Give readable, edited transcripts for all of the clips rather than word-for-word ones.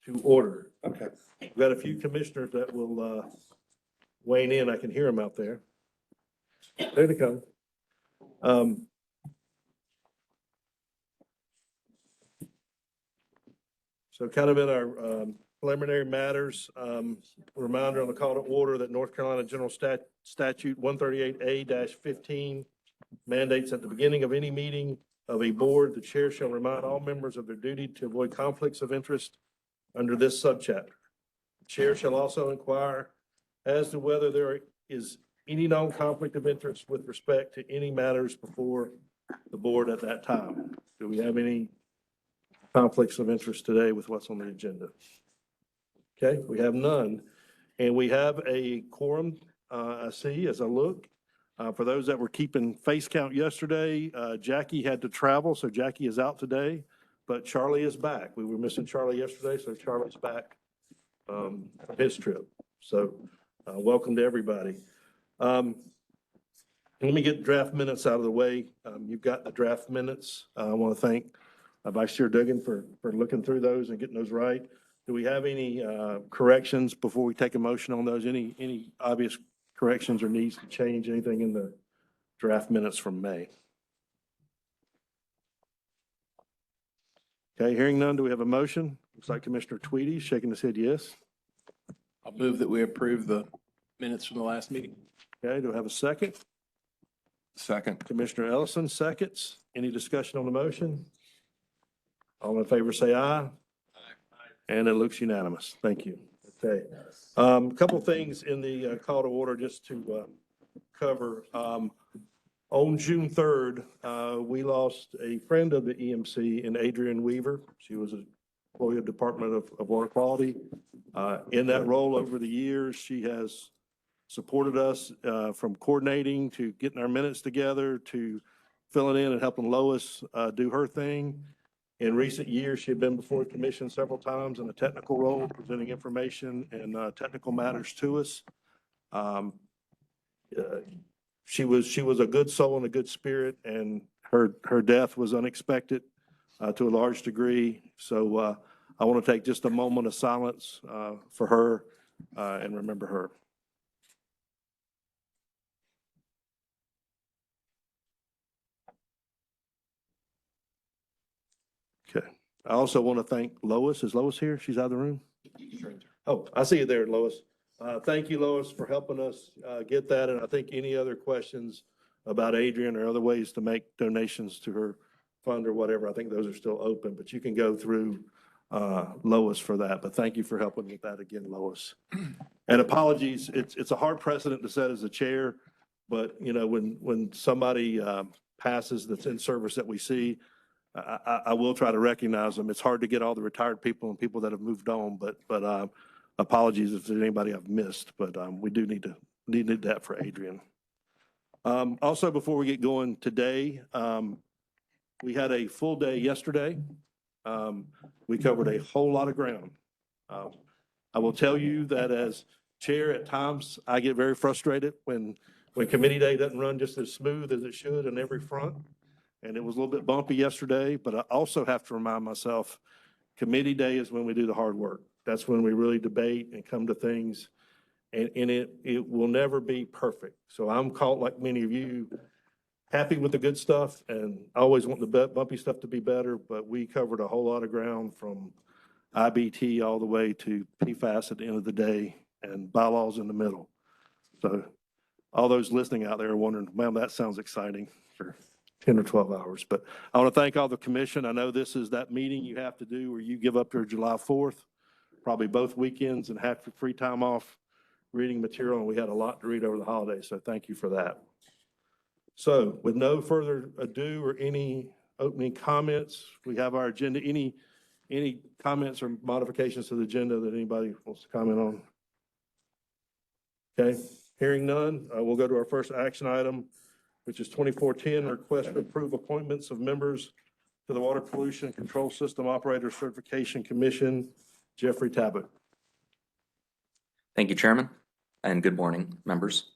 to order. Okay. We've got a few commissioners that will weigh in. I can hear them out there. There they come. So kind of in our preliminary matters, reminder on the call to order that North Carolina General Statute 138A-15 mandates at the beginning of any meeting of a board, the chair shall remind all members of their duty to avoid conflicts of interest under this subchapter. The chair shall also inquire as to whether there is any known conflict of interest with respect to any matters before the board at that time. Do we have any conflicts of interest today with what's on the agenda? Okay, we have none. And we have a quorum, I see as I look. For those that were keeping face count yesterday, Jackie had to travel, so Jackie is out today, but Charlie is back. We were missing Charlie yesterday, so Charlie's back from his trip. So welcome to everybody. Let me get draft minutes out of the way. You've got the draft minutes. I want to thank Vice Chair Duggan for looking through those and getting those right. Do we have any corrections before we take a motion on those? Any obvious corrections or needs to change anything in the draft minutes from May? Okay, hearing none, do we have a motion? Looks like Commissioner Tweedy shaking his head yes. I'll move that we approve the minutes from the last meeting. Okay, do we have a second? Second. Commissioner Ellison seconds. Any discussion on the motion? All in favor say aye. Aye. And it looks unanimous. Thank you. Okay. A couple things in the call to order just to cover. On June 3rd, we lost a friend of the EMC in Adrienne Weaver. She was an employee of Department of Water Quality. In that role over the years, she has supported us from coordinating to getting our minutes together to filling in and helping Lois do her thing. In recent years, she had been before the commission several times in a technical role, presenting information and technical matters to us. She was a good soul and a good spirit, and her death was unexpected to a large degree. So I want to take just a moment of silence for her and remember her. Okay. I also want to thank Lois. Is Lois here? She's out of the room? Oh, I see you there, Lois. Thank you, Lois, for helping us get that. And I think any other questions about Adrienne or other ways to make donations to her fund or whatever, I think those are still open, but you can go through Lois for that. But thank you for helping with that again, Lois. And apologies, it's a hard precedent to set as a chair, but you know, when somebody passes that's in service that we see, I will try to recognize them. It's hard to get all the retired people and people that have moved on, but apologies if there's anybody I've missed, but we do need that for Adrienne. Also, before we get going today, we had a full day yesterday. We covered a whole lot of ground. I will tell you that as chair, at times I get very frustrated when committee day doesn't run just as smooth as it should on every front. And it was a little bit bumpy yesterday, but I also have to remind myself, committee day is when we do the hard work. That's when we really debate and come to things, and it will never be perfect. So I'm caught, like many of you, happy with the good stuff and I always want the bumpy stuff to be better, but we covered a whole lot of ground from IBT all the way to PFAS at the end of the day and bylaws in the middle. So all those listening out there are wondering, man, that sounds exciting for 10 or 12 hours. But I want to thank all the commission. I know this is that meeting you have to do where you give up your July 4th, probably both weekends, and have free time off reading material. And we had a lot to read over the holidays. So thank you for that. So with no further ado or any opening comments, we have our agenda. Any comments or modifications to the agenda that anybody wants to comment on? Okay, hearing none, we'll go to our first action item, which is 2410, request to approve appointments of members to the Water Pollution Control System Operator Certification Commission. Jeffrey Tabbitt. Thank you, Chairman, and good morning, members.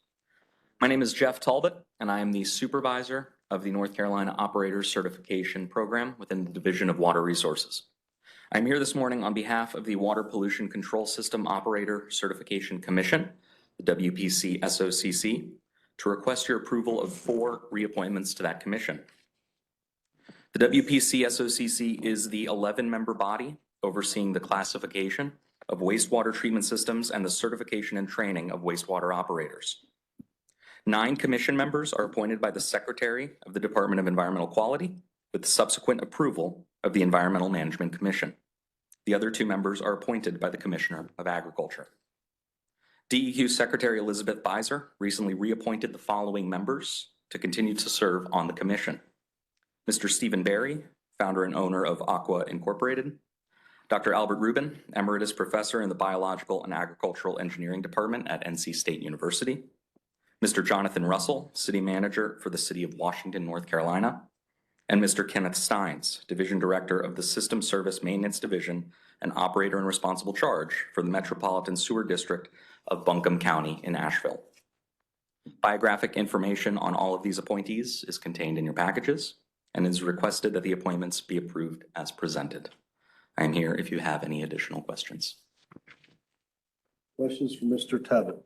My name is Jeff Talbot, and I am the supervisor of the North Carolina Operator Certification Program within the Division of Water Resources. I'm here this morning on behalf of the Water Pollution Control System Operator Certification Commission, the WPC SOCC, to request your approval of 4 reappointments to that commission. The WPC SOCC is the 11-member body overseeing the classification of wastewater treatment systems and the certification and training of wastewater operators. 9 commission members are appointed by the Secretary of the Department of Environmental Quality with subsequent approval of the Environmental Management Commission. The other 2 members are appointed by the Commissioner of Agriculture. DEQ Secretary Elizabeth Beiser recently reappointed the following members to continue to serve on the commission. Mr. Stephen Barry, founder and owner of Aqua Incorporated. Dr. Albert Rubin, Emeritus Professor in the Biological and Agricultural Engineering Department at NC State University. Mr. Jonathan Russell, City Manager for the City of Washington, North Carolina. And Mr. Kenneth Steins, Division Director of the System Service Maintenance Division and Operator in Responsible Charge for the Metropolitan Sewer District of Buncombe County in Asheville. Biographic information on all of these appointees is contained in your packages and is requested that the appointments be approved as presented. I am here if you have any additional questions. Questions for Mr. Tabbitt?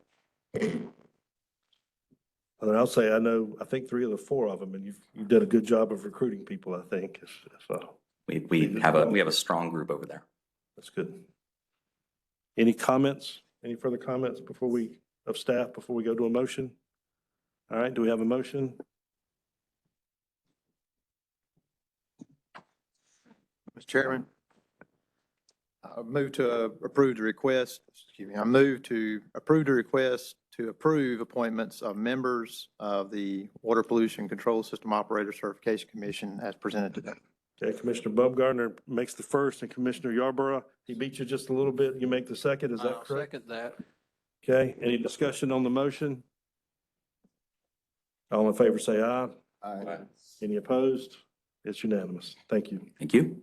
And I'll say, I think 3 of the 4 of them, and you've done a good job of recruiting people, I think. So We have a strong group over there. that's good. Any comments? Any further comments of staff before we go to a motion? All right, do we have a motion? Mr. Chairman, I move to approve the request, I move to approve the request to approve appointments of members of the Water Pollution Control System Operator Certification Commission as presented today. Okay, Commissioner Baumgartner makes the first, and Commissioner Yarborough, he beat you just a little bit. You make the second, is that correct? Second that. Okay, any discussion on the motion? All in favor say aye. Aye. Any opposed? It's unanimous. Thank you. Thank you.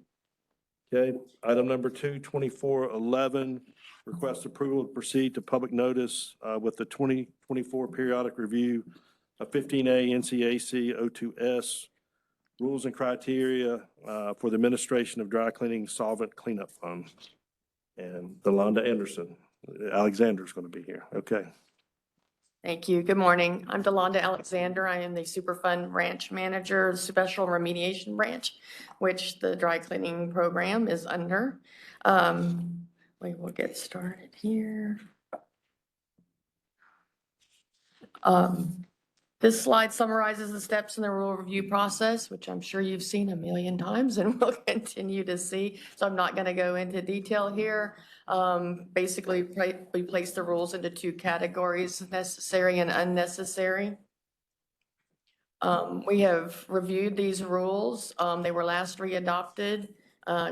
Okay, item number 2, 2411, request approval to proceed to public notice with the 2024 periodic review of 15A NCAC 02S rules and criteria for the administration of dry cleaning solvent cleanup funds. And Delonda Anderson, Alexander is going to be here. Okay. Thank you. Good morning. I'm Delonda Alexander. I am the Superfund Branch Manager, Special Remediation Branch, which the dry cleaning program is under. We will get started here. This slide summarizes the steps in the rule review process, which I'm sure you've seen a million times and will continue to see. So I'm not going to go into detail here. Basically, we place the rules into 2 categories, necessary and unnecessary. We have reviewed these rules. They were last readopted,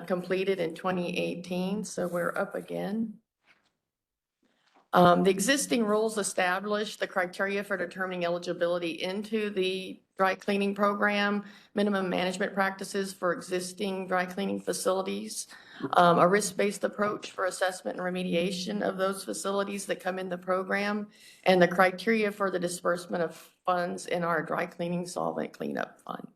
completed in 2018, so we're up again. The existing rules establish the criteria for determining eligibility into the dry cleaning program, minimum management practices for existing dry cleaning facilities, a risk-based approach for assessment and remediation of those facilities that come in the program, and the criteria for the disbursement of funds in our dry cleaning solvent cleanup fund.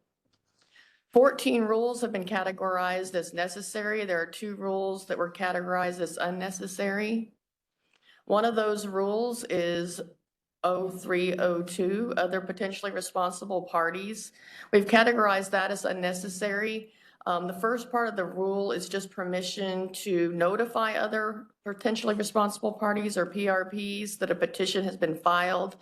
14 rules have been categorized as necessary. There are 2 rules that were categorized as unnecessary. One of those rules is 0302, other potentially responsible parties. We've categorized that as unnecessary. The first part of the rule is just permission to notify other potentially responsible parties or PRPs that a petition has been filed.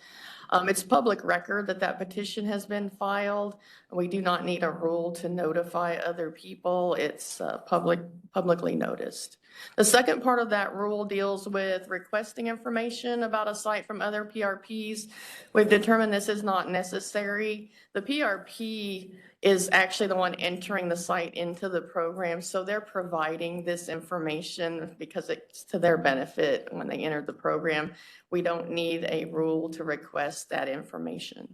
It's public record that that petition has been filed. We do not need a rule to notify other people. It's publicly noticed. The second part of that rule deals with requesting information about a site from other PRPs. We've determined this is not necessary. The PRP is actually the one entering the site into the program, so they're providing this information because it's to their benefit when they enter the program. We don't need a rule to request that information.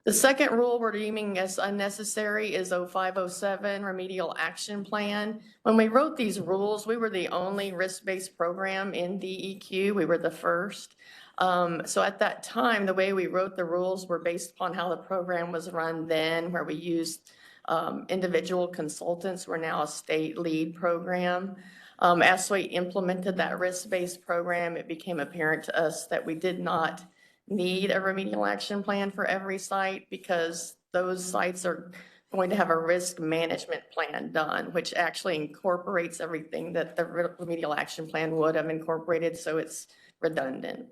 The second rule we're deeming as unnecessary is 0507 Remedial Action Plan. When we wrote these rules, we were the only risk-based program in DEQ. We were the first. So at that time, the way we wrote the rules were based upon how the program was run then, where we used individual consultants. We're now a state lead program. As we implemented that risk-based program, it became apparent to us that we did not need a remedial action plan for every site because those sites are going to have a risk management plan done, which actually incorporates everything that the remedial action plan would have incorporated, so it's redundant.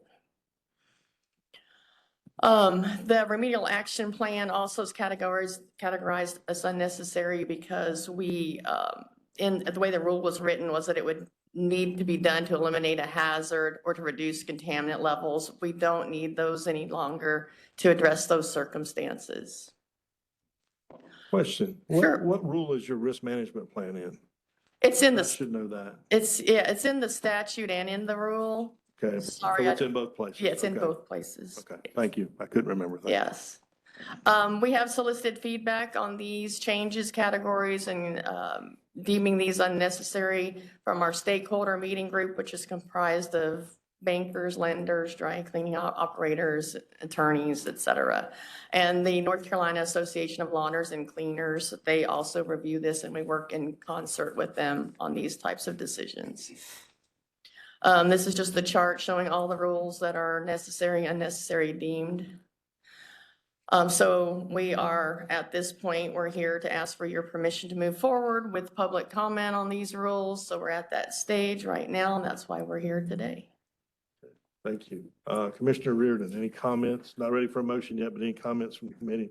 The remedial action plan also is categorized as unnecessary because we, in the way the rule was written was that it would need to be done to eliminate a hazard or to reduce contaminant levels. We don't need those any longer to address those circumstances. Question. Sure. What rule is your risk management plan in? It's in I the, should know that. it's in the statute and in the rule. Okay. Sorry, So it's in both places. Yeah, it's in Okay. both places. Okay, thank you. I couldn't remember that. Yes. We have solicited feedback on these changes, categories, and deeming these unnecessary from our stakeholder meeting group, which is comprised of bankers, lenders, dry cleaning operators, attorneys, et cetera. And the North Carolina Association of Lawners and Cleaners, they also review this, and we work in concert with them on these types of decisions. This is just the chart showing all the rules that are necessary, unnecessary deemed. So we are at this point, we're here to ask for your permission to move forward with public comment on these rules. So we're at that stage right now, and that's why we're here today. Thank you. Commissioner Reardon, any comments? Not ready for a motion yet, but any comments from the committee?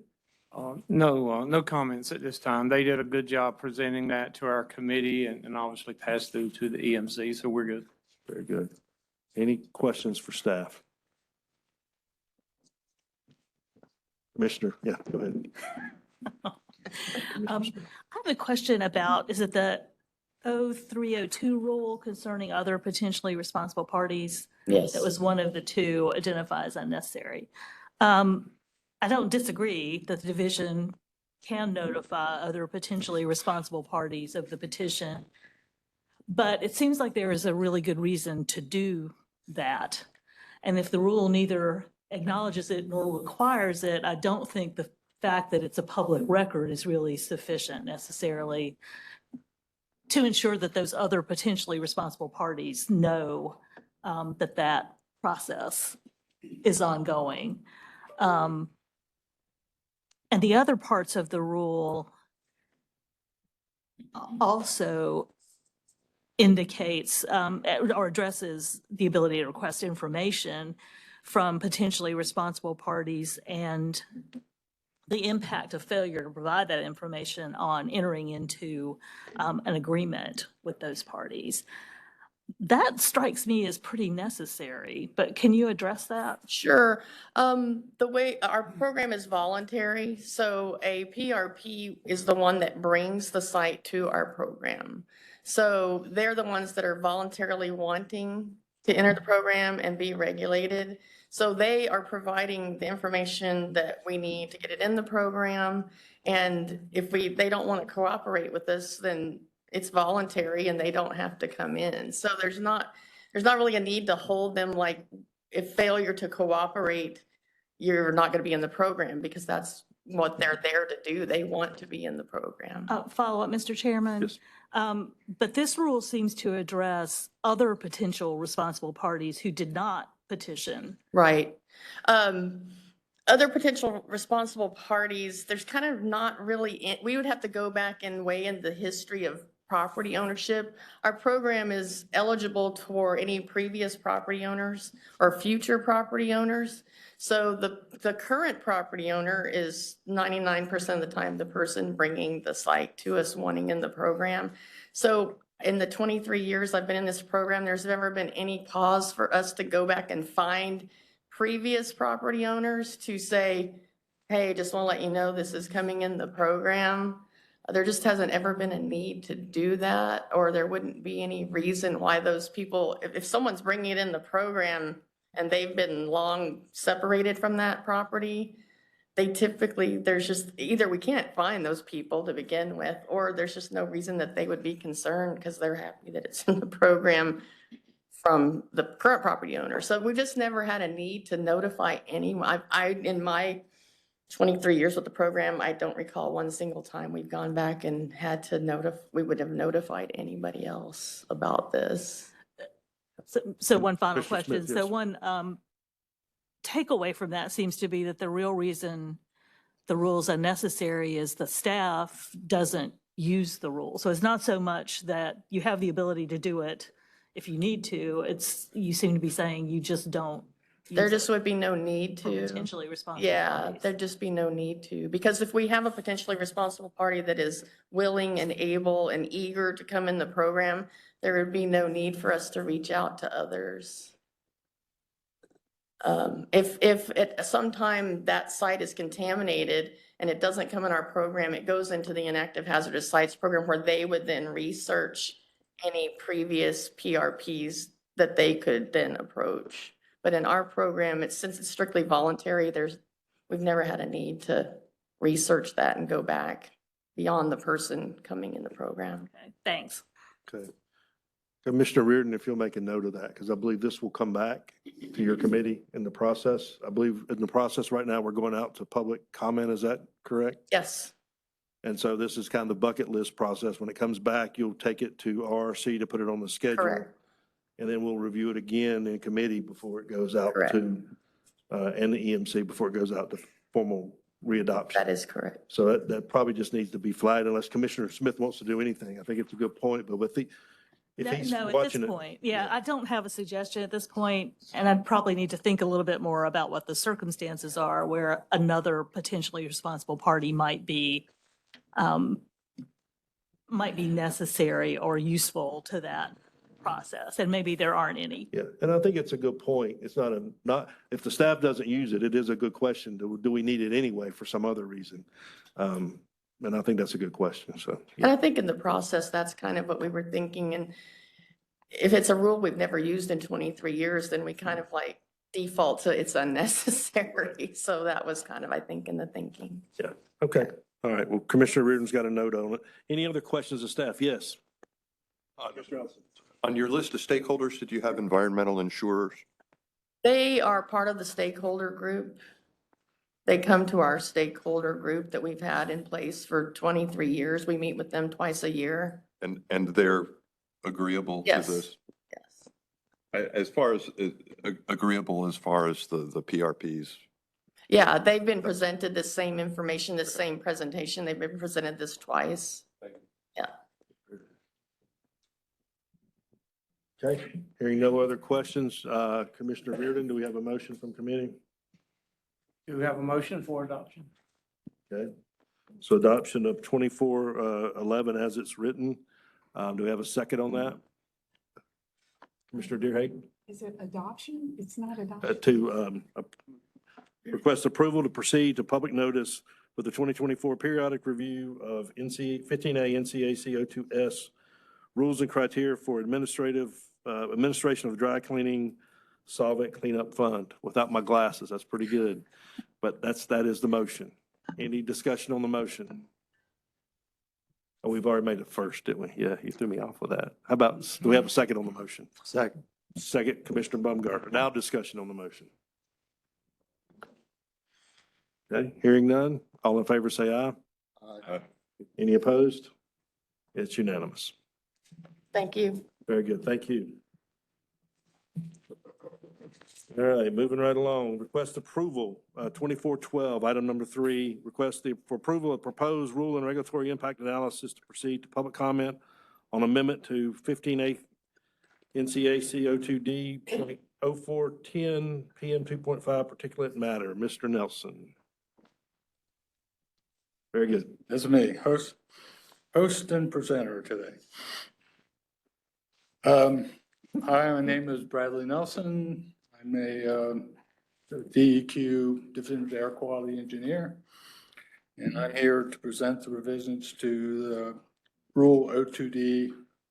No comments at this time. They did a good job presenting that to our committee and obviously passed through to the EMC, so we're good. Very good. Any questions for staff? Commissioner, yeah, go ahead. I have a question about, is it the 0302 rule concerning other potentially responsible parties? Yes. That was one of the two identified as unnecessary. I don't disagree that the division can notify other potentially responsible parties of the petition, but it seems like there is a really good reason to do that. And if the rule neither acknowledges it nor requires it, I don't think the fact that it's a public record is really sufficient necessarily to ensure that those other potentially responsible parties know that that process is ongoing. And the other parts of the rule also indicates or addresses the ability to request information from potentially responsible parties and the impact of failure to provide that information on entering into an agreement with those parties. That strikes me as pretty necessary, but can you address that? Sure. The way our program is voluntary, so a PRP is the one that brings the site to our program. So they're the ones that are voluntarily wanting to enter the program and be regulated. So they are providing the information that we need to get it in the program. And if they don't want to cooperate with us, then it's voluntary and they don't have to come in. So there's not really a need to hold them like if failure to cooperate, you're not going to be in the program because that's what they're there to do. They want to be in the program. Follow up, Mr. Chairman. Yes. But this rule seems to address other potential responsible parties who did not petition. Right. Other potential responsible parties, there's kind of not really, we would have to go back and weigh in the history of property ownership. Our program is eligible for any previous property owners or future property owners. So the current property owner is 99% of the time the person bringing the site to us wanting in the program. So in the 23 years I've been in this program, there's never been any cause for us to go back and find previous property owners to say, hey, just want to let you know this is coming in the program. There just hasn't ever been a need to do that, or there wouldn't be any reason why those people, if someone's bringing it in the program and they've been long separated from that property, they typically, there's just either we can't find those people to begin with, or there's just no reason that they would be concerned because they're happy that it's in the program from the current property owner. So we just never had a need to notify anyone. In my 23 years with the program, I don't recall one single time we've gone back and had to we would have notified anybody else about this. So one final Commissioner Smith, question. So yes. one takeaway from that seems to be that the real reason the rules are necessary is the staff doesn't use the rule. So it's not so much that you have the ability to do it if you need to. It's, you seem to be saying you just don't. There use just it would be no need for to. potentially responsible Yeah, parties. there'd just be no need to, because if we have a potentially responsible party that is willing and able and eager to come in the program, there would be no need for us to reach out to others. If at some time that site is contaminated and it doesn't come in our program, it goes into the inactive hazardous sites program where they would then research any previous PRPs that they could then approach. But in our program, since it's strictly voluntary, we've never had a need to research that and go back beyond the person coming in the program. Okay, thanks. Okay. Commissioner Reardon, if you'll make a note of that, because I believe this will come back to your committee in the process. I believe in the process right now, we're going out to public comment. Is that correct? Yes, And so this is kind of the bucket list process. When it comes back, you'll take it to RRC to put it on the schedule. correct. And then we'll review it again in committee before it goes out Correct. to, and the EMC before it goes out to formal readoption. That is correct. So that probably just needs to be flagged unless Commissioner Smith wants to do anything. I think it's a good point, but if he's No, at this watching it. point, yeah, I don't have a suggestion at this point, and I'd probably need to think a little bit more about what the circumstances are where another potentially responsible party might be necessary or useful to that process, and maybe there aren't any. Yeah, and I think it's a good point. It's not, if the staff doesn't use it, it is a good question. Do we need it anyway for some other reason? And I think that's a good question, so. And I think in the process, that's kind of what we were thinking. And if it's a rule we've never used in 23 years, then we kind of like default to it's unnecessary. So that was kind of, I think, in the thinking. Yeah, okay. All right, well, Commissioner Reardon's got a note on it. Any other questions of staff? Yes. Mr. Ellison. On your list of stakeholders, did you have environmental insurers? They are part of the stakeholder group. They come to our stakeholder group that we've had in place for 23 years. We meet with them twice a year. And they're agreeable to Yes. this? Yes. As far as, agreeable as far as the PRPs? Yeah, they've been presented the same information, the same presentation. They've been presented this twice. Okay, hearing no other questions, Commissioner Reardon, do we have a motion from committee? Do we have a motion for adoption? Okay, so adoption of 2411 as it's written. Do we have a second on that? Commissioner Deerhagen? Is it adoption? It's not adoption. To request approval to proceed to public notice with the 2024 periodic review of 15A NCAC 02S rules and criteria for administration of the dry cleaning solvent cleanup fund. Without my glasses, that's pretty good. But that is the motion. Any discussion on the motion? Oh, we've already made it first, didn't we? Yeah, you threw me off with that. How about, do we have a second on the motion? Second. Second, Commissioner Baumgartner. Now discussion on the motion. Okay, hearing none. All in favor, say aye. Aye. Any opposed? It's unanimous. Thank you. Very good. Thank you. All right, moving right along. Request approval, 2412, item number 3, request for approval of proposed rule and regulatory impact analysis to proceed to public comment on amendment to 15A NCAC 02D 0410 PM 2.5 particulate matter. Mr. Nelson. Very good. That's me, host and presenter today. Hi, my name is Bradley Nelson. I'm a DEQ Division of Air Quality Engineer, and I'm here to present the revisions to the Rule 02D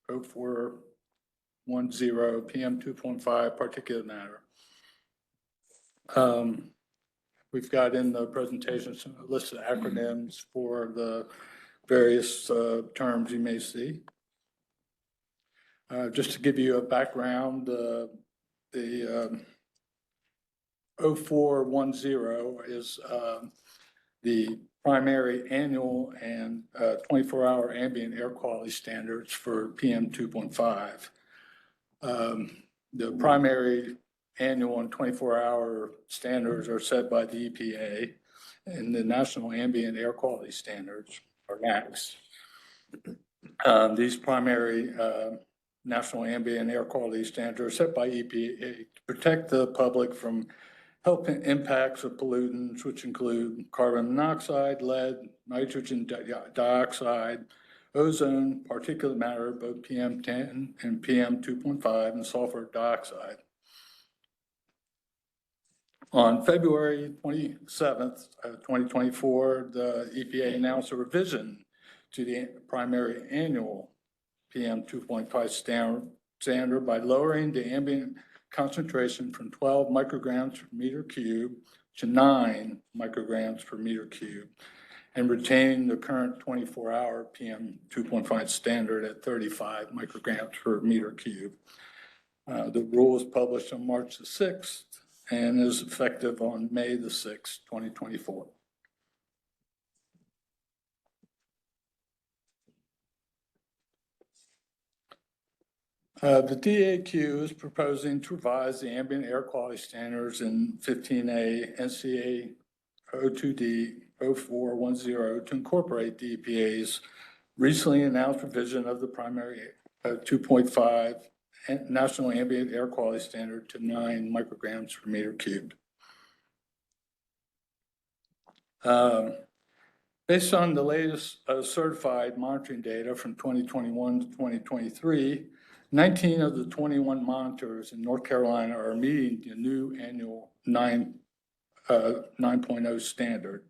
0410 PM 2.5 particulate matter. We've got in the presentation a list of acronyms for the various terms you may see. Just to give you a background, the 0410 is the primary annual and 24-hour ambient air quality standards for PM 2.5. The primary annual and 24-hour standards are set by the EPA, and the National Ambient Air Quality Standards, or NAAQS. These primary national ambient air quality standards are set by EPA to protect the public from health impacts of pollutants, which include carbon monoxide, lead, nitrogen dioxide, ozone, particulate matter, both PM10 and PM 2.5, and sulfur dioxide. On February 27th, 2024, the EPA announced a revision to the primary annual PM 2.5 standard by lowering the ambient concentration from 12 micrograms per meter cube to 9 micrograms per meter cube, and retaining the current 24-hour PM 2.5 standard at 35 micrograms per meter cube. The rule was published on March the 6th and is effective on May the 6th, 2024. The DEQ is proposing to revise the ambient air quality standards in 15A NCA 02D 0410 to incorporate the EPA's recently announced revision of the primary 2.5 National Ambient Air Quality Standard to 9 micrograms per meter cubed. Based on the latest certified monitoring data from 2021 to 2023, 19 of the 21 monitors in North Carolina are meeting the new annual 9.0 standard.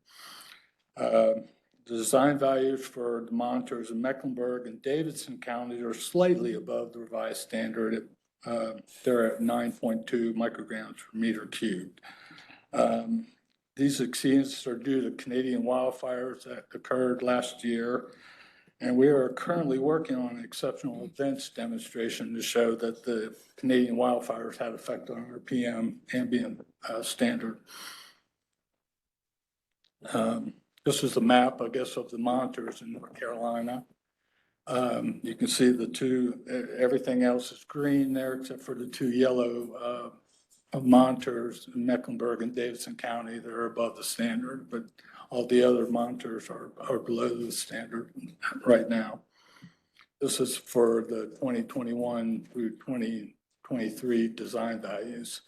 The design values for the monitors in Mecklenburg and Davidson counties are slightly above the revised standard. They're at 9.2 micrograms per meter cubed. These exceedances are due to Canadian wildfires that occurred last year. And we are currently working on an exceptional events demonstration to show that the Canadian wildfires had effect on our PM ambient standard. This is a map, I guess, of the monitors in North Carolina. You can see the two, everything else is green there except for the two yellow monitors in Mecklenburg and Davidson County that are above the standard, but all the other monitors are below the standard right now. This is for the 2021 through 2023 design values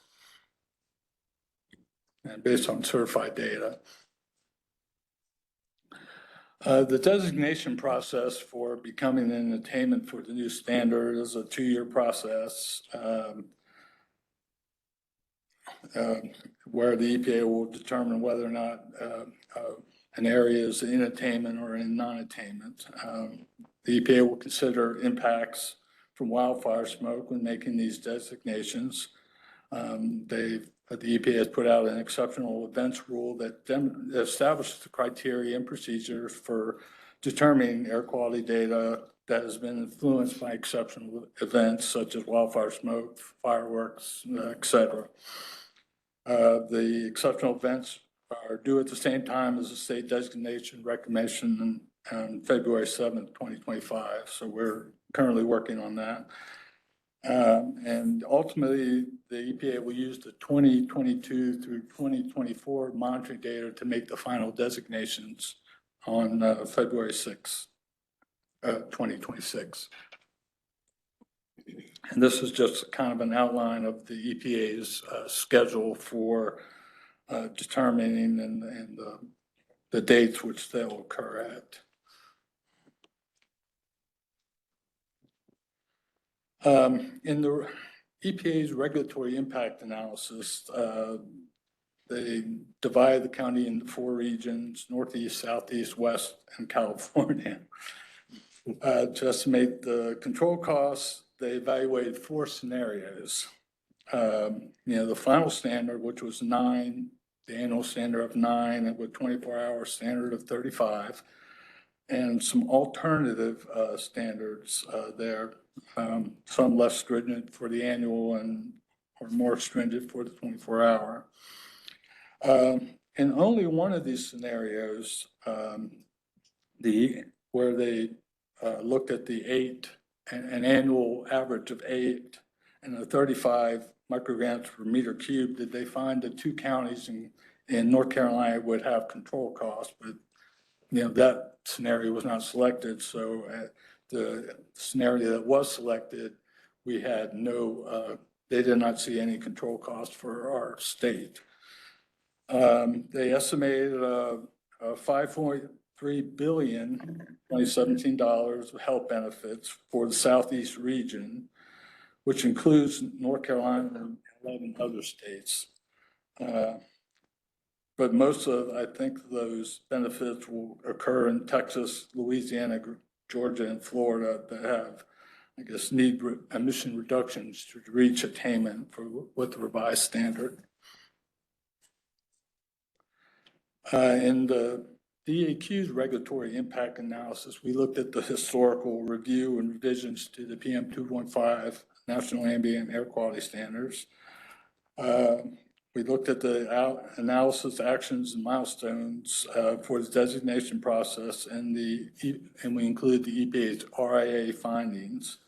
and based on certified data. The designation process for becoming an attainment for the new standard is a 2-year process where the EPA will determine whether or not an area is in attainment or in non-attainment. The EPA will consider impacts from wildfire smoke when making these designations. The EPA has put out an exceptional events rule that establishes the criteria and procedures for determining air quality data that has been influenced by exceptional events such as wildfire smoke, fireworks, et cetera. The exceptional events are due at the same time as the state designation recommendation on February 7th, 2025. So we're currently working on that. And ultimately, the EPA will use the 2022 through 2024 monitoring data to make the final designations on February 6th, 2026. And this is just kind of an outline of the EPA's schedule for determining and the dates which they'll occur at. In the EPA's regulatory impact analysis, they divide the county into 4 regions: Northeast, Southeast, West, and California. To estimate the control costs, they evaluated 4 scenarios. The final standard, which was 9, the annual standard of 9, and with 24-hour standard of 35, and some alternative standards there. Some less stringent for the annual and or more stringent for the 24-hour. in only one of these scenarios, where they looked at an annual average of 8 and a 35 micrograms per meter cube, did they find that 2 counties in North Carolina would have control costs, but that scenario was not selected. So the scenario that was selected, we had they did not see any control costs for our state. They estimated $5.3 billion 2017 of health benefits for the Southeast region, which includes North Carolina and 11 other states. But most of, I think, those benefits will occur in Texas, Louisiana, Georgia, and Florida that have, I guess, need emission reductions to reach attainment with the revised standard. In the DEQ's regulatory impact analysis, we looked at the historical review and revisions to the PM 215 National Ambient Air Quality Standards. We looked at the analysis, actions, and milestones for the designation process, and we include the EPA's RIA findings.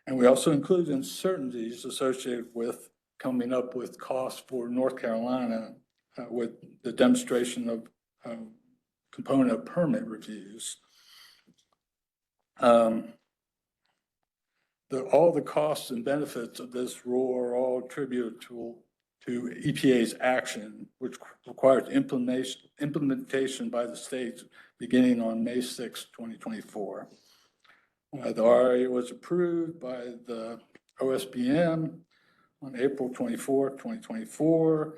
And we also include uncertainties associated with coming up with costs for North Carolina with the demonstration of component of permit reviews. All the costs and benefits of this rule are all attributable to EPA's action, which requires implementation by the states beginning on May 6, 2024. The RIA was approved by the OSBM on April 24, 2024.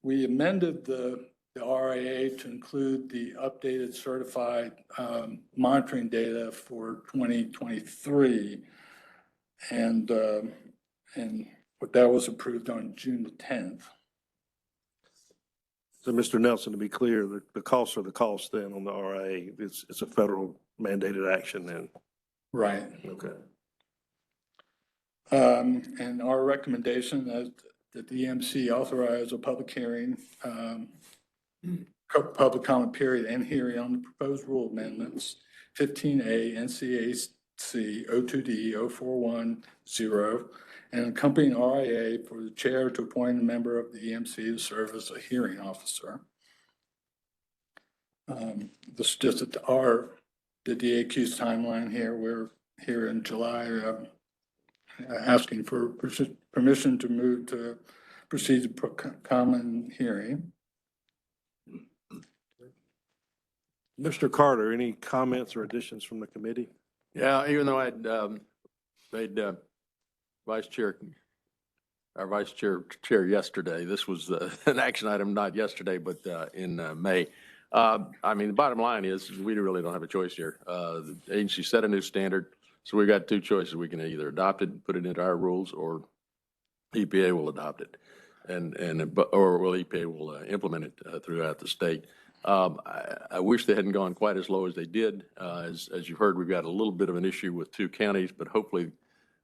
We amended the RIA to include the updated certified monitoring data for 2023. And that was approved on June the 10th. So, Mr. Nelson, to be clear, the costs are the costs then on the RIA. It's a federal mandated action then. Right. Okay. And our recommendation that the EMC authorize a public hearing, public comment period and hearing on the proposed rule amendments, 15A NCAC 02D 0410, and accompanying RIA for the chair to appoint a member of the EMC to serve as a hearing officer. This is just the DEQ's timeline here. We're here in July asking for permission to move to proceed to common hearing. Mr. Carter, any comments or additions from the committee? Yeah, even though I'd made our vice chair yesterday, this was an action item, not yesterday, but in May. I mean, the bottom line is we really don't have a choice here. The agency set a new standard, so we've got 2 choices. We can either adopt it and put it into our rules, or EPA will adopt it, or EPA will implement it throughout the state. I wish they hadn't gone quite as low as they did. As you heard, we've got a little bit of an issue with 2 counties, but hopefully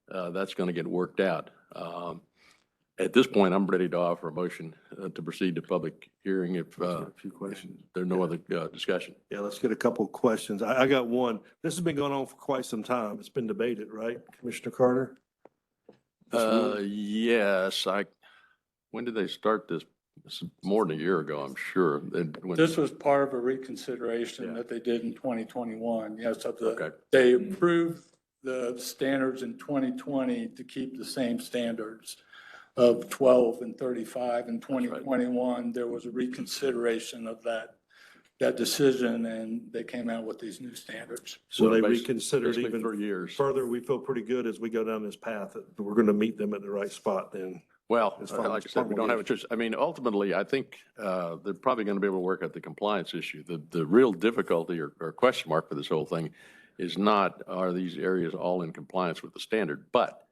that's going to get worked out. At this point, I'm ready to offer a motion to proceed to public hearing if A few questions. there's no other discussion. Yeah, let's get a couple questions. I got one. This has been going on for quite some time. It's been debated, right, Commissioner Carter? Yes, when did they start this? This is more than a year ago, I'm sure. This was part of a reconsideration that they did in 2021. Yes, they approved the standards in 2020 to keep the same standards of 12 and 35. In 2021, there was a reconsideration of that decision, and they came out with these new standards. So they reconsidered even for years. further. We feel pretty good as we go down this path that we're going to meet them at the right spot then. Well, As far like as I said, we don't have a promulgation. choice. I mean, ultimately, I think they're probably going to be able to work out the compliance issue. The real difficulty or question mark for this whole thing is not, are these areas all in compliance with the standard? But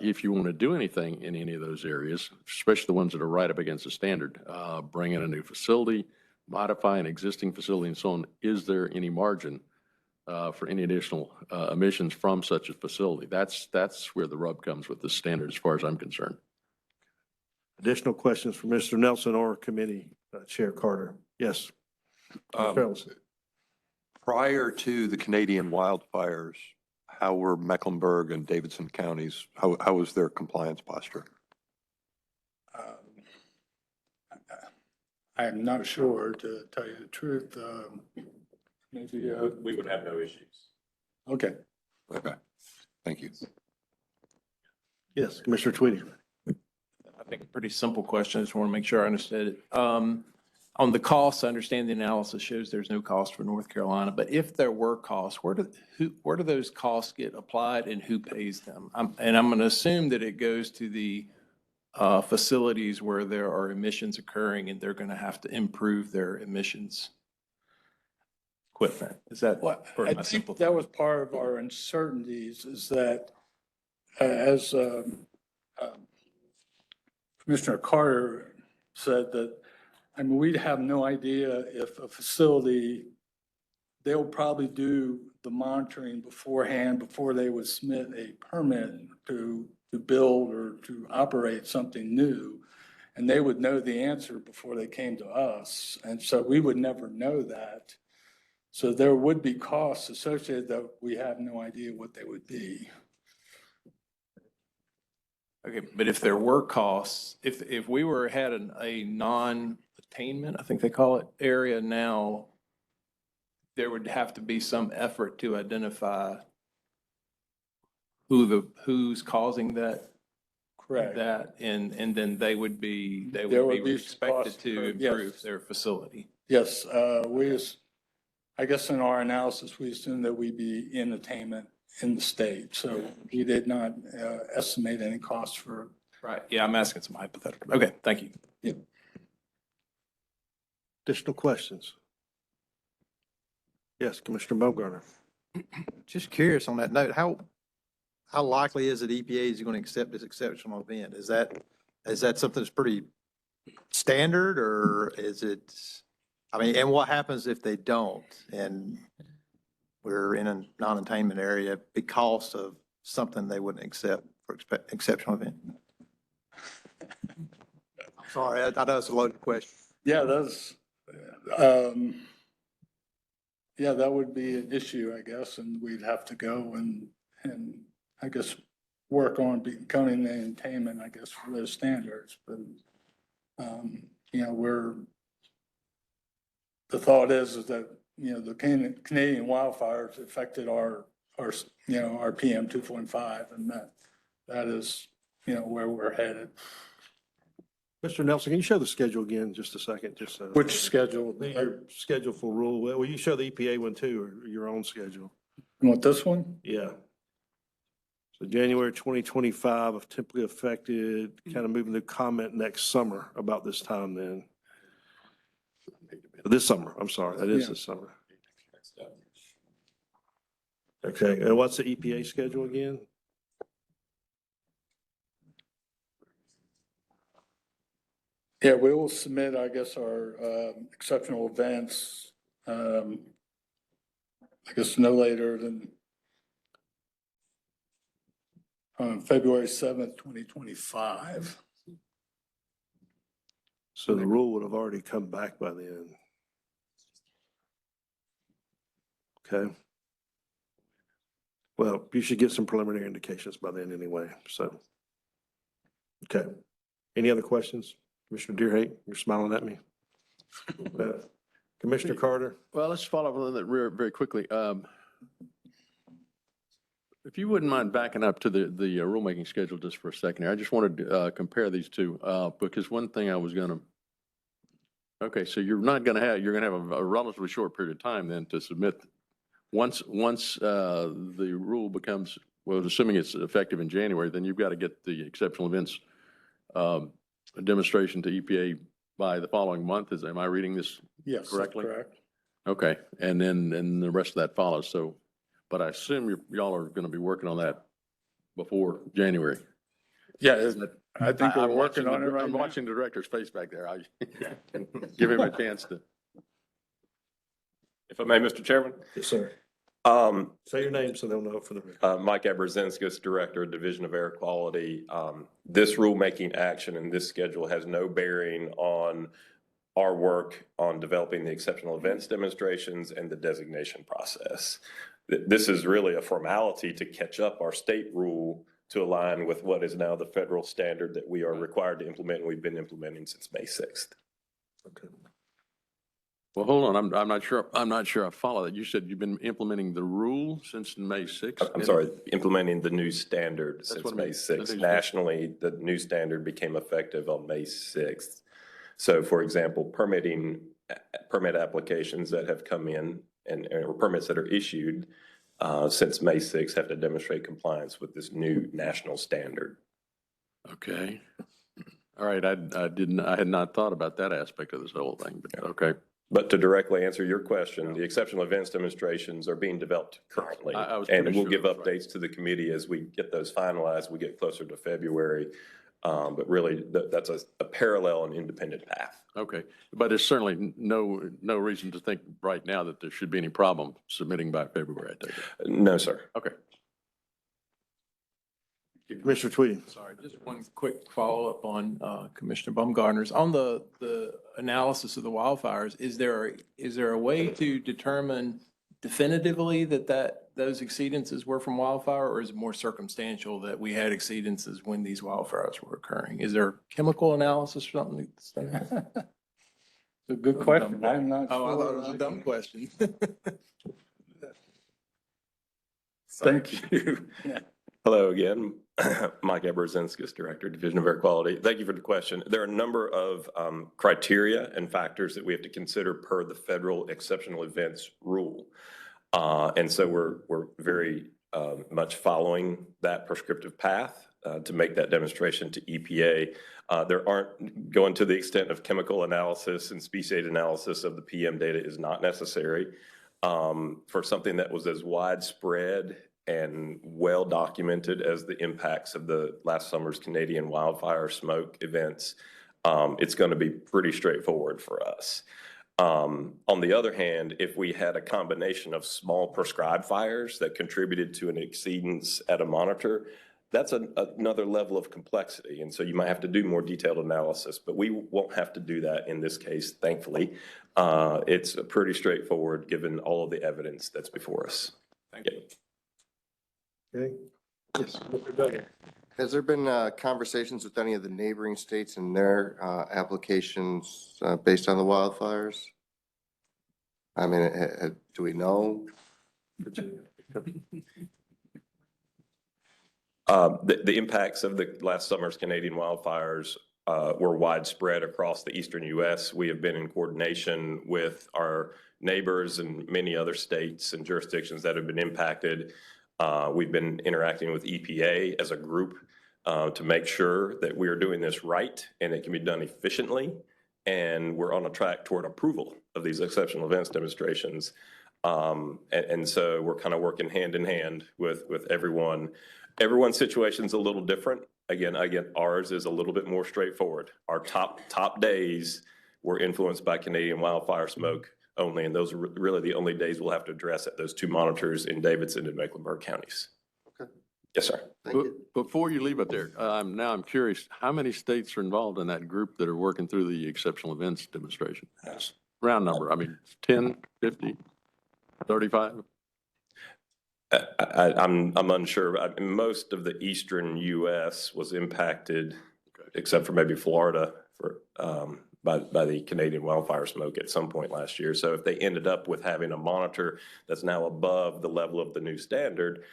if you want to do anything in any of those areas, especially the ones that are right up against the standard, bring in a new facility, modify an existing facility and so on, is there any margin for any additional emissions from such a facility? That's where the rub comes with this standard as far as I'm concerned. Additional questions for Mr. Nelson or Committee Chair Carter? Yes. Mr. Ellison. Prior to the Canadian wildfires, how were Mecklenburg and Davidson counties, how was their compliance posture? I'm not sure, to tell you the truth. Maybe, We would have no issues. okay. Okay, thank you. Yes, Commissioner Tweedy. I think a pretty simple question. I just want to make sure I understood it. On the costs, I understand the analysis shows there's no cost for North Carolina, but if there were costs, where do those costs get applied and who pays them? And I'm going to assume that it goes to the facilities where there are emissions occurring and they're going to have to improve their emissions equipment. Is that? Well, or am I simple think that was part of our uncertainties, is that as Commissioner Carter said, that, I mean, we'd have no idea if a facility, they'll probably do the monitoring beforehand, before they would submit a permit to build or to operate something new. And they would know the answer before they came to us. And so we would never know that. So there would be costs associated that we have no idea what they would be. Okay, but if there were costs, if we had a non-attainment, I think they call it, area now, there would have to be some effort to identify who's causing that. Correct. That, and then they would be There would be expected costs to incurred, yes. improve their facility. Yes, I guess in our analysis, we assumed that we'd be in attainment in the state. So we did not estimate any costs for. Right, yeah, I'm asking some hypothetical. Okay, thank you. Yeah. Additional questions? Yes, Commissioner Baumgartner. Just curious on that note, how likely is it EPA is going to accept this exceptional event? Is that something that's pretty standard, or is it, I mean, and what happens if they don't? And we're in a non-attainment area because of something they wouldn't accept for exceptional event? Sorry, I know it's a loaded question. Yeah, that would be an issue, I guess, and we'd have to go and I guess work on becoming the attainment, I guess, for those standards. But, the thought is that, the Canadian wildfires affected our PM 2.5, and that is, where we're headed. Mr. Nelson, can you show the schedule again just a second? Just so. Which schedule? Your schedule for rule, well, you show the EPA one too, or your own schedule? You want this one? Yeah. So January 2025, if typically affected, kind of moving to comment next summer about this time then. This summer, I'm sorry, that is Yeah. this summer. Okay, and what's the EPA schedule again? Yeah, we will submit, I guess, our exceptional events, I guess no later than February 7th, 2025. So the rule would have already come back by then. Okay. Well, you should get some preliminary indications by then anyway, so. Okay. Any other questions? Commissioner Deerhake, you're smiling at me. Commissioner Carter? Well, let's follow up on that very quickly. If you wouldn't mind backing up to the rulemaking schedule just for a second here, I just wanted to compare these two, because one thing I was gonna, okay, so you're going to have a relatively short period of time then to submit. Once the rule becomes, well, assuming it's effective in January, then you've got to get the exceptional events demonstration to EPA by the following month. Am I reading this Yes, correctly? correct. Okay, and then the rest of that follows. So, but I assume y'all are going to be working on that before January. Yeah, I think we're I'm working watching on it right I'm now. watching the director's face back there. Give him a chance to. If I may, Mr. Chairman, Yes, sir. Say your name so they'll know for the record. Mike Abrazinskis, Director, Division of Air Quality. This rulemaking action and this schedule has no bearing on our work on developing the exceptional events demonstrations and the designation process. This is really a formality to catch up our state rule to align with what is now the federal standard that we are required to implement, and we've been implementing since May 6th. Okay. Well, hold on, I'm not sure I follow that. You said you've been implementing the rule since May 6th? I'm sorry, implementing the new standard since what I May mean. 6th. Nationally, the new standard became effective on May 6th. So for example, permit applications that have come in or permits that are issued since May 6th have to demonstrate compliance with this new national standard. Okay. All right, I had not thought about that aspect of this whole thing, but okay. But to directly answer your question, the exceptional events demonstrations are being developed currently. I was And pretty we'll sure give that's right. updates to the committee as we get those finalized, we get closer to February. But really, that's a parallel and independent path. Okay, but there's certainly no reason to think right now that there should be any problem submitting by February, I take it. No, sir. Okay. Commissioner Tweedy. Sorry, just one quick follow-up on Commissioner Baumgartner's. On the analysis of the wildfires, is there a way to determine definitively that those exceedances were from wildfire, or is it more circumstantial that we had exceedances when these wildfires were occurring? Is there chemical analysis or something? It's a good question. I'm not Oh, I thought it was a sure. dumb question. Thank you. Hello again. Mike Abrazinskis, Director, Division of Air Quality. Thank you for the question. There are a number of criteria and factors that we have to consider per the federal exceptional events rule. And so we're very much following that prescriptive path to make that demonstration to EPA. There aren't going to the extent of chemical analysis and species analysis of the PM data is not necessary for something that was as widespread and well documented as the impacts of the last summer's Canadian wildfire smoke events. It's going to be pretty straightforward for us. On the other hand, if we had a combination of small prescribed fires that contributed to an exceedance at a monitor, that's another level of complexity. And so you might have to do more detailed analysis, but we won't have to do that in this case, thankfully. It's pretty straightforward given all of the evidence that's before us. Thank you. Okay. Yes. Mr. Duggan. Has there been conversations with any of the neighboring states and their applications based on the wildfires? I mean, do we know? The impacts of the last summer's Canadian wildfires were widespread across the eastern U.S. We have been in coordination with our neighbors and many other states and jurisdictions that have been impacted. We've been interacting with EPA as a group to make sure that we are doing this right and it can be done efficiently. And we're on a track toward approval of these exceptional events demonstrations. And so we're kind of working hand in hand with everyone. Everyone's situation is a little different. Again, ours is a little bit more straightforward. Our top days were influenced by Canadian wildfire smoke only, and those are really the only days we'll have to address at those two monitors in Davidson and Mecklenburg counties. Okay. Yes, sir. Thank you. Before you leave it there, I'm curious, how many states are involved in that group that are working through the exceptional events demonstration? Yes. Round number, I mean, 10, 50, 35? I'm unsure. Most of the eastern U.S. was impacted, except for maybe Florida, by the Canadian wildfire smoke at some point last year. So if they ended up with having a monitor that's now above the level of the new standard,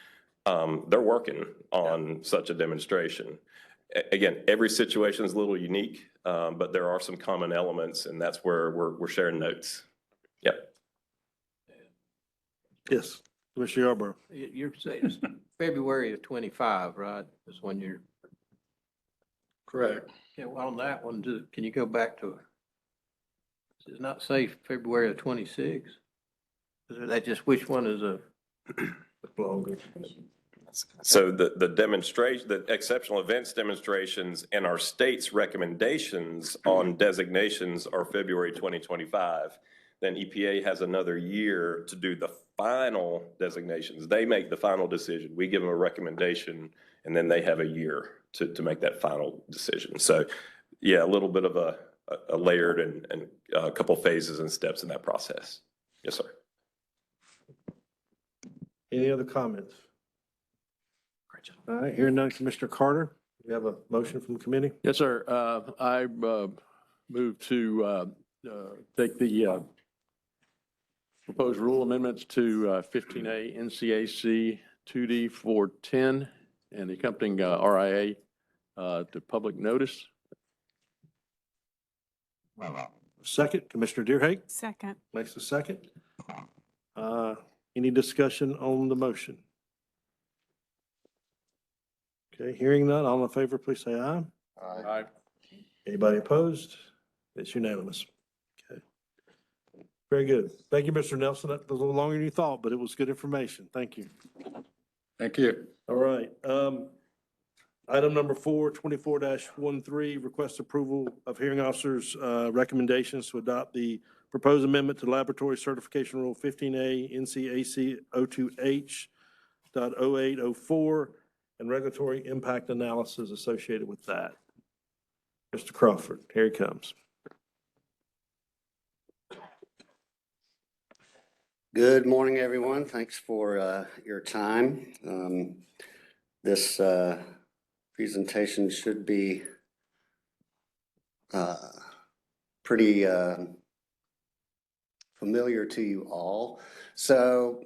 they're working on such a demonstration. Again, every situation is a little unique, but there are some common elements, and that's where we're sharing notes. Yep. Yes. Commissioner Yarborough. You're saying it's February of 25, right? Is when you're. Correct. Yeah, well, on that one, can you go back to, does it not say February of 26? Is that just which one is a longer? So the demonstration, the exceptional events demonstrations and our state's recommendations on designations are February 2025. then EPA has another year to do the final designations. They make the final decision. We give them a recommendation, and then they have a year to make that final decision. So yeah, a little bit of a layered and a couple phases and steps in that process. Yes, sir. Any other comments? All right, hearing none, Commissioner Carter, we have a motion from the committee. Yes, sir. I move to take the proposed rule amendments to 15A NCAC 2D 410 and the accompanying RIA to public notice. Second, Commissioner Deerhake Second. makes a second. Any discussion on the motion? Okay, hearing none, all in favor, please say aye. Aye. Anybody opposed? It's unanimous. Okay. Very good. Thank you, Mr. Nelson. That was a little longer than you thought, but it was good information. Thank you. Thank you. All right. Item number 4, 24-13, request approval of hearing officers' recommendations to adopt the proposed amendment to Laboratory Certification Rule 15A NCAC 02H.0804 and regulatory impact analysis associated with that. Mr. Crawford, here he comes. Good morning, everyone. Thanks for your time. This presentation should be pretty familiar to you all. So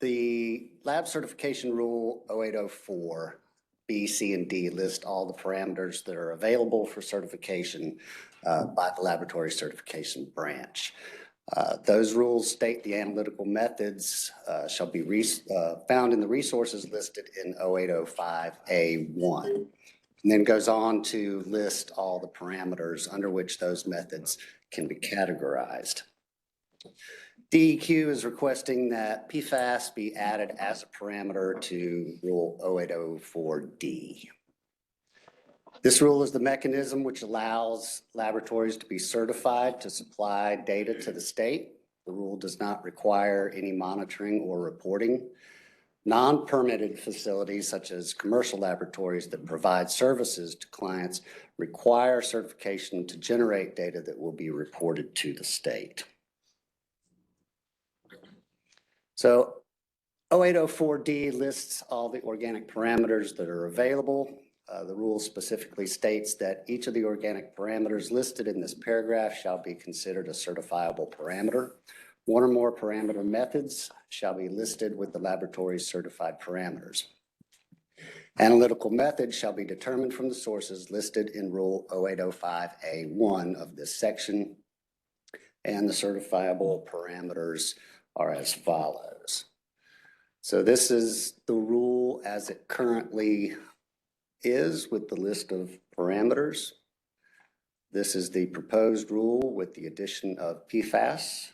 the Lab Certification Rule 0804, B, C, and D list all the parameters that are available for certification by the Laboratory Certification Branch. Those rules state the analytical methods shall be found in the resources listed in 0805A1, and then goes on to list all the parameters under which those methods can be categorized. DEQ is requesting that PFAS be added as a parameter to Rule 0804D. This rule is the mechanism which allows laboratories to be certified to supply data to the state. The rule does not require any monitoring or reporting. Non-permitted facilities, such as commercial laboratories that provide services to clients, require certification to generate data that will be reported to the state. So 0804D lists all the organic parameters that are available. The rule specifically states that each of the organic parameters listed in this paragraph shall be considered a certifiable parameter. One or more parameter methods shall be listed with the laboratory's certified parameters. Analytical methods shall be determined from the sources listed in Rule 0805A1 of this section, and the certifiable parameters are as follows. So this is the rule as it currently is with the list of parameters. This is the proposed rule with the addition of PFAS.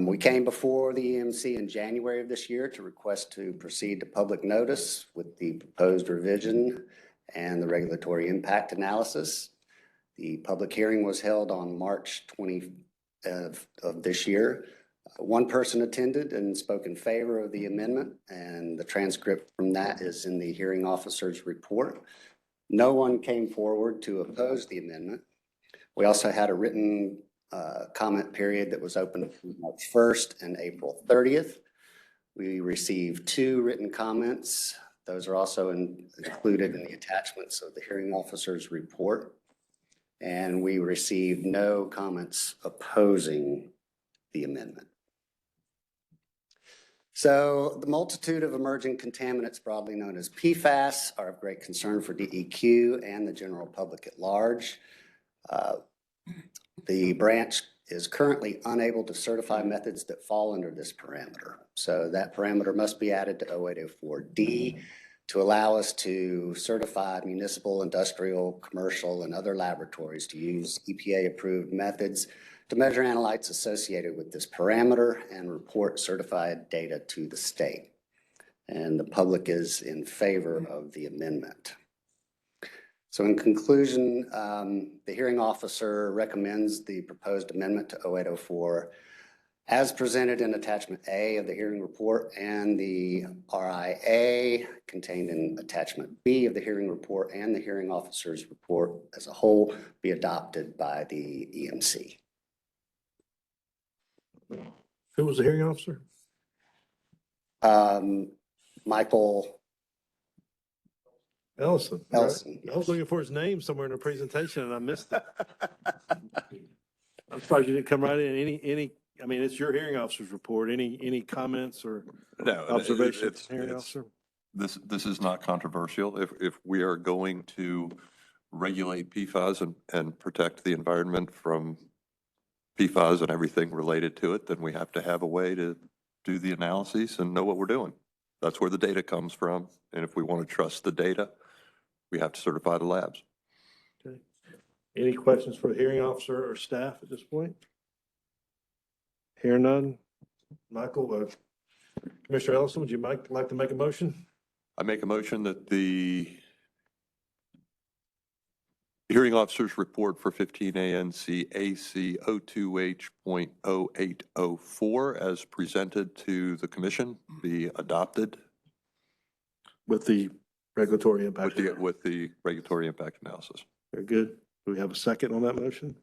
We came before the EMC in January of this year to request to proceed to public notice with the proposed revision and the regulatory impact analysis. The public hearing was held on March 20 of this year. One person attended and spoke in favor of the amendment, and the transcript from that is in the hearing officer's report. No one came forward to oppose the amendment. We also had a written comment period that was open March 1st and April 30th. We received 2 written comments. Those are also included in the attachments of the hearing officer's report. And we received no comments opposing the amendment. So the multitude of emerging contaminants, broadly known as PFAS, are of great concern for DEQ and the general public at large. The branch is currently unable to certify methods that fall under this parameter. So that parameter must be added to 0804D to allow us to certify municipal, industrial, commercial, and other laboratories to use EPA-approved methods to measure analytes associated with this parameter and report certified data to the state. And the public is in favor of the amendment. So in conclusion, the hearing officer recommends the proposed amendment to 0804 as presented in attachment A of the hearing report and the RIA contained in attachment B of the hearing report and the hearing officer's report as a whole be adopted by the EMC. Who was the hearing officer? Michael Ellison. right? Ellison. I was looking for his name somewhere in the presentation and I missed it. I'm surprised you didn't come right in. I mean, it's your hearing officer's report. Any comments or No, observations, hearing officer? This is not controversial. If we are going to regulate PFAS and protect the environment from PFAS and everything related to it, then we have to have a way to do the analyses and know what we're doing. That's where the data comes from. And if we want to trust the data, we have to certify the labs. Okay. Any questions for the hearing officer or staff at this point? Hear none. Michael, Commissioner Ellison, would you like to make a motion? I make a motion that the hearing officer's report for 15 ANC AC 02H.0804 as presented to the commission be adopted With the regulatory impact. with the regulatory impact analysis. Very good. Do we have a second on that motion?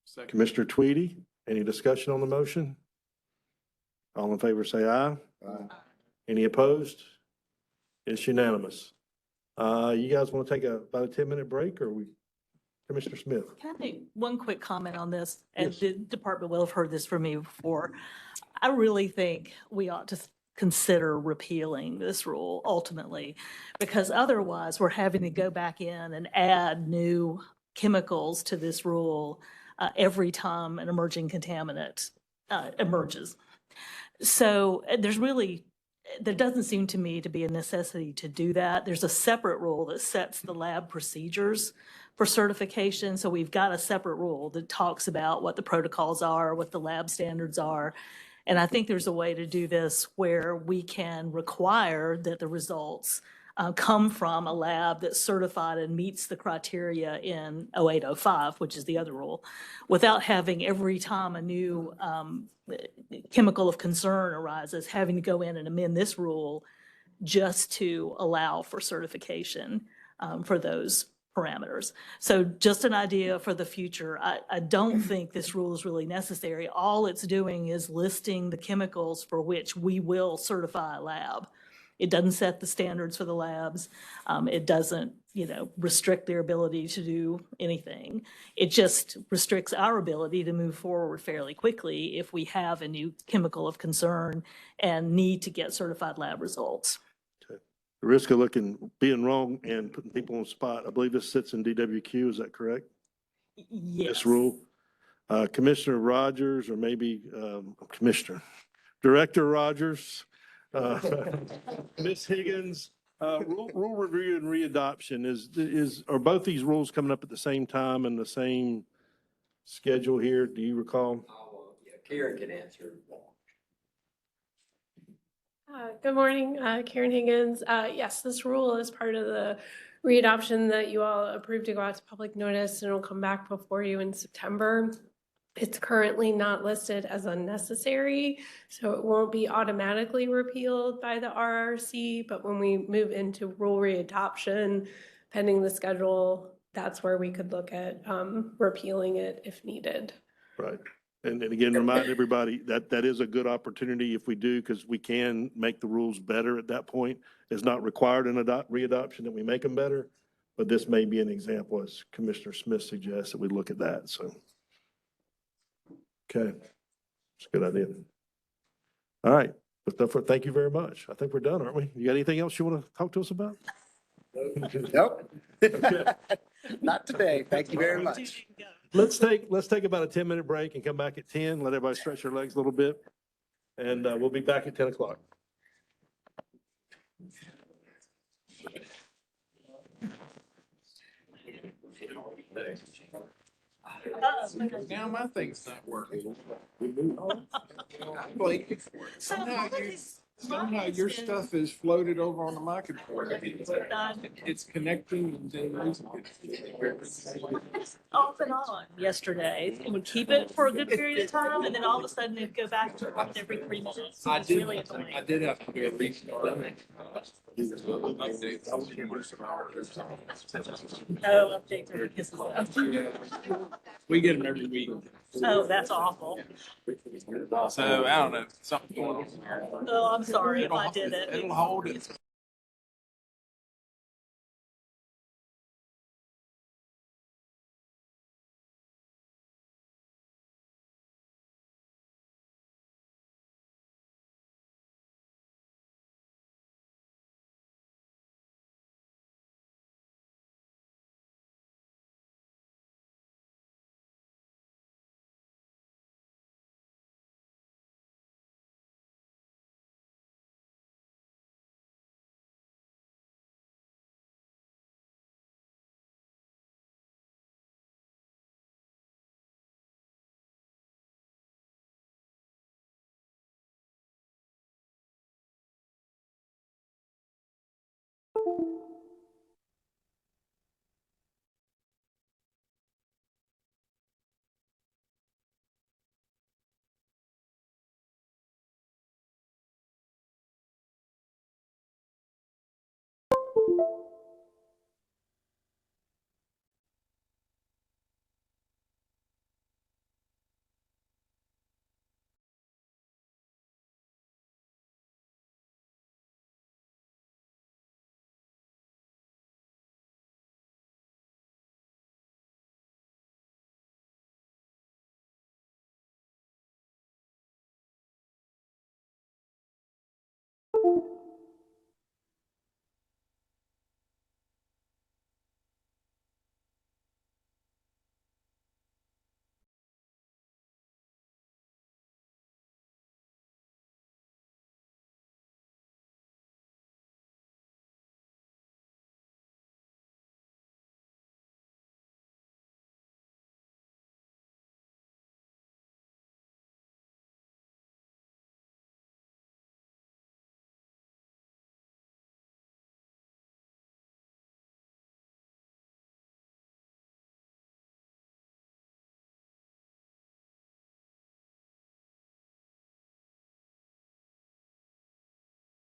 Second. Commissioner Tweedy, any discussion on the motion? All in favor, say aye. Aye. Any opposed? It's unanimous. You guys want to take about a 10-minute break or Commissioner Smith? Can I make one quick comment on this? And Yes. the department will have heard this from me before. I really think we ought to consider repealing this rule ultimately, because otherwise we're having to go back in and add new chemicals to this rule every time an emerging contaminant emerges. So there doesn't seem to me to be a necessity to do that. There's a separate rule that sets the lab procedures for certification. So we've got a separate rule that talks about what the protocols are, what the lab standards are. And I think there's a way to do this where we can require that the results come from a lab that's certified and meets the criteria in 0805, which is the other rule, without having every time a new chemical of concern arises, having to go in and amend this rule just to allow for certification for those parameters. So just an idea for the future. I don't think this rule is really necessary. All it's doing is listing the chemicals for which we will certify a lab. It doesn't set the standards for the labs. It doesn't, restrict their ability to do anything. It just restricts our ability to move forward fairly quickly if we have a new chemical of concern and need to get certified lab results. Okay. The risk of being wrong and putting people on the spot, I believe this sits in DWQ, is that correct? Yes. This rule? Commissioner Rogers, or maybe Director Rogers, Ms. Higgins, rule review and readoption are both these rules coming up at the same time and the same schedule here? Do you recall? Karen can answer. Good morning, Karen Higgins. Yes, this rule is part of the readoption that you all approved to go out to public notice, and it'll come back before you in September. It's currently not listed as unnecessary, so it won't be automatically repealed by the RRC, but when we move into rule readoption, pending the schedule, that's where we could look at repealing it if needed. Right. And again, remind everybody that that is a good opportunity if we do, because we can make the rules better at that point. It's not required in readoption that we make them better, but this may be an example, as Commissioner Smith suggests, that we look at that, so. Okay, it's a good idea. All right, thank you very much. I think we're done, aren't we? You got anything else you want to talk to us about? Nope. Not today. Thank you very much. Let's take about a 10-minute break and come back at 10. Let everybody stretch their legs a little bit. And we'll be back at 10 o'clock. Now my thing's not working. I blame you for it. So all of these Somehow your stuff is floated over on the microphone. It's connecting and then losing it. Off and on yesterday. It would keep it for a good period of time, and then all of a sudden it'd go back to every 3 minutes. I It's did, really annoying. I did have to do a restart. Oh, updates are kisses. We get them every week. Oh, that's awful. So I don't know, something going on there. Oh, I'm sorry if I did it. It'll hold it.